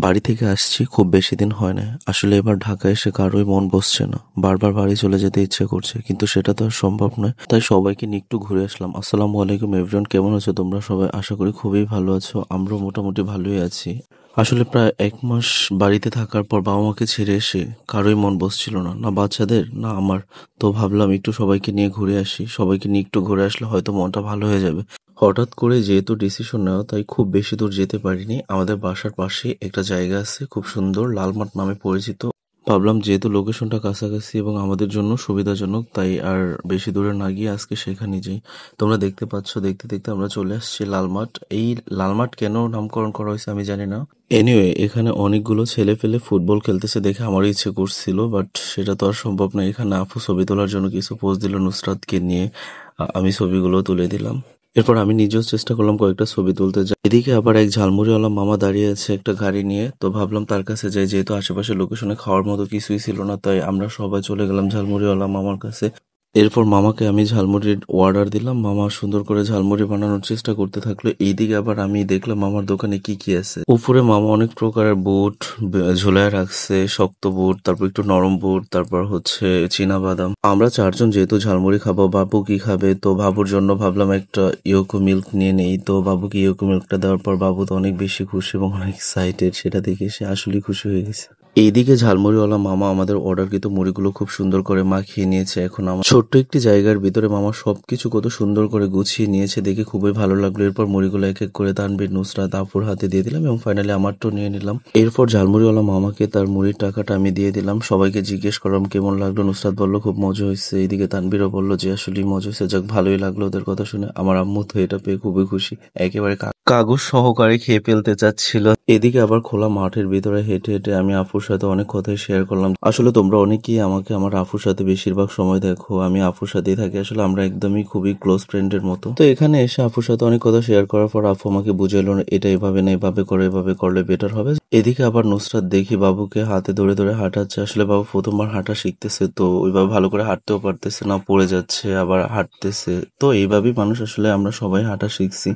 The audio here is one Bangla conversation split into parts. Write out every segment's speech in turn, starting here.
বাড়ি থেকে আসছি, খুব বেশি দিন হয় না। আসলে এবার ঢাকায় এসে কারোই মন বসছে না, বারবার বাড়ি চলে যেতে ইচ্ছে করছে, কিন্তু সেটা তো আর সম্ভব নয়। তাই সবাইকে নিয়ে একটু ঘুরে আসলাম। আসসালামু আলাইকুম এভরিওয়ান, কেমন আছো তোমরা সবাই? আশা করি খুবই ভালো আছো। আমরাও মোটামুটি ভালোই আছি। আসলে প্রায় 1 মাস বাড়িতে থাকার পর বাবা মাকে ছেড়ে এসে কারোই মন বসছিল না, না বাচ্চাদের না আমার। তো ভাবলাম একটু সবাইকে নিয়ে ঘুরে আসি। সবাইকে নিয়ে একটু ঘুরে আসলে হয়তো মনটা ভালো হয়ে যাবে। হঠাৎ করে যেহেতু ডিসিশন নেওয়া, তাই খুব বেশি দূর যেতে পারিনি। আমাদের বাসার পাশে একটা জায়গা আছে, খুব সুন্দর, লালমাট নামে পরিচিত। ভাবলাম যেহেতু লোকেশনটা কাছাকাছি এবং আমাদের জন্য সুবিধাজনক, তাই আর বেশি দূরে না গিয়ে আজকে সেখানে যাই। তোমরা দেখতে পাচ্ছ, দেখতে দেখতে আমরা চলে আসছি লালমাট। এই লালমাট কেন নামকরণ করা হয়েছে আমি জানি না। এনিওয়ে, এখানে অনেকগুলো ছেলে পেলে ফুটবল খেলতেছে দেখে আমার ইচ্ছে করছিল, বাট সেটা তো আর সম্ভব না। এখানে আপু ছবি তোলার জন্য কিছু পোজ দিল নুসরাতকে নিয়ে। আমি ছবিগুলো তুলে দিলাম। এরপর আমি নিজেও চেষ্টা করলাম কয়েকটা ছবি তুলতে। এদিকে আবার এক ঝালমুড়িওয়ালা মামা দাঁড়িয়ে আছে একটা গাড়ি নিয়ে, তো ভাবলাম তার কাছে যাই। যেহেতু আশেপাশে লোকেশনে খাওয়ার মতো কিছুই ছিল না, তাই আমরা সবাই চলে গেলাম ঝালমুড়িওয়ালা মামার কাছে। এরপর মামাকে আমি ঝালমুড়ির অর্ডার দিলাম। মামা সুন্দর করে ঝালমুড়ি বানানোর চেষ্টা করতে থাকলো। এইদিকে আবার আমি দেখলাম মামার দোকানে কি কি আছে। উপরে মামা অনেক প্রকারের বুট ঝোলায় রাখছে, শক্ত বুট, তারপর একটু নরম বুট, তারপর হচ্ছে চীনা বাদাম। আমরা চারজন যেহেতু ঝালমুড়ি খাবো, বাবু কি খাবে, তো বাবুর জন্য ভাবলাম একটা ইয়োকো মিল্ক নিয়ে নেই। তো বাবুকে ইয়োকো মিল্কটা দেওয়ার পর বাবু তো অনেক বেশি খুশি এবং অনেক এক্সাইটেড। সেটা দেখে সে আসলেই খুশি হয়ে গেছে। এইদিকে ঝালমুড়িওয়ালা মামা আমাদের অর্ডারকৃত মুড়িগুলো খুব সুন্দর করে মাখিয়ে নিয়েছে। এখন আমার ছোট্ট একটি জায়গার ভিতরে মামা সবকিছু কত সুন্দর করে গুছিয়ে নিয়েছে, দেখে খুবই ভালো লাগলো। এরপর মুড়িগুলো এক এক করে তানভীর, নুসরাত, আপুর হাতে দিয়ে দিলাম এবং ফাইনালি আমারটাও নিয়ে নিলাম। এরপর ঝালমুড়িওয়ালা মামাকে তার মুড়ির টাকাটা আমি দিয়ে দিলাম। সবাইকে জিজ্ঞেস করলাম কেমন লাগলো। নুসরাত বললো খুব মজা হয়েছে। এইদিকে তানভীরও বললো যে আসলেই মজা হয়েছে। যাক, ভালোই লাগলো ওদের কথা শুনে। আমার আম্মু তো এটা পেয়ে খুবই খুশি, একেবারে কাগজ সহকারে খেয়ে ফেলতে চাচ্ছিল। এদিকে আবার খোলা মাঠের ভিতরে হেঁটে হেঁটে আমি আপুর সাথে অনেক কথাই শেয়ার করলাম। আসলে তোমরা অনেকেই আমাকে আমার আপুর সাথে বেশিরভাগ সময় দেখো, আমি আপুর সাথেই থাকি। আসলে আমরা একদমই খুবই ক্লোজ ফ্রেন্ডের মতো। তো এখানে এসে আপুর সাথে অনেক কথা শেয়ার করার পর আপু আমাকে বুঝাইলো এটা এভাবে না, এভাবে করে, এভাবে করলে বেটার হবে। এদিকে আবার নুসরাত দেখি বাবুকে হাতে ধরে ধরে হাঁটাচ্ছে। আসলে বাবু প্রথমবার হাঁটা শিখতেছে, তো ওইভাবে ভালো করে হাঁটতেও পারতেছে না, পড়ে যাচ্ছে আবার হাঁটতেছে। তো এইভাবেই মানুষ, আসলে আমরা সবাই হাঁটা শিখছি।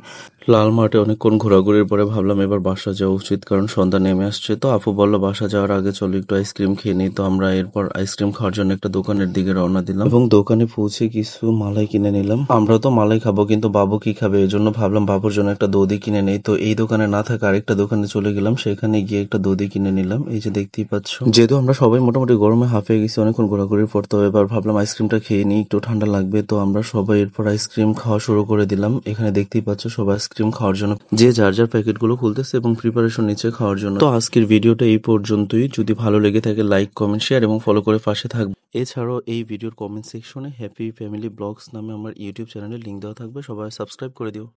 লাল মাঠে অনেকক্ষণ ঘোরাঘুরির পরে ভাবলাম এবার বাসা যাওয়া উচিত, কারণ সন্ধ্যা নেমে আসছে। তো আপু বললো বাসা যাওয়ার আগে চলো একটু আইসক্রিম খেয়ে নিই। তো আমরা এরপর আইসক্রিম খাওয়ার জন্য একটা দোকানের দিকে রওনা দিলাম এবং দোকানে পৌঁছে কিছু মালাই কিনে নিলাম। আমরা তো মালাই খাবো, কিন্তু বাবু কি খাবে, এই জন্য ভাবলাম বাবুর জন্য একটা দধি কিনে নেই। তো এই দোকানে না থাকা আরেকটা দোকানে চলে গেলাম, সেখানে গিয়ে একটা দধি কিনে নিলাম। এই যে দেখতেই পাচ্ছ, যেহেতু আমরা সবাই মোটামুটি গরমে হাঁপিয়ে গেছি অনেকক্ষণ ঘোরাঘুরির পর, তো এবার ভাবলাম আইসক্রিমটা খেয়ে নিই, একটু ঠান্ডা লাগবে। তো আমরা সবাই এরপর আইসক্রিম খাওয়া শুরু করে দিলাম। এখানে দেখতেই পাচ্ছ সবাই আইসক্রিম খাওয়ার জন্য যে যার যার প্যাকেটগুলো খুলতেছে এবং প্রিপারেশন নিচ্ছে খাওয়ার জন্য। তো আজকের ভিডিওটা এই পর্যন্তই। যদি ভালো লেগে থাকে লাইক, কমেন্ট, শেয়ার এবং ফলো করে পাশে থাকবে। এছাড়াও এই ভিডিওর কমেন্ট সেকশনে হ্যাপি ফ্যামিলি ব্লগস নামে আমার ইউটিউব চ্যানেলের লিঙ্ক দেওয়া থাকবে, সবাই সাবস্ক্রাইব করে দিও।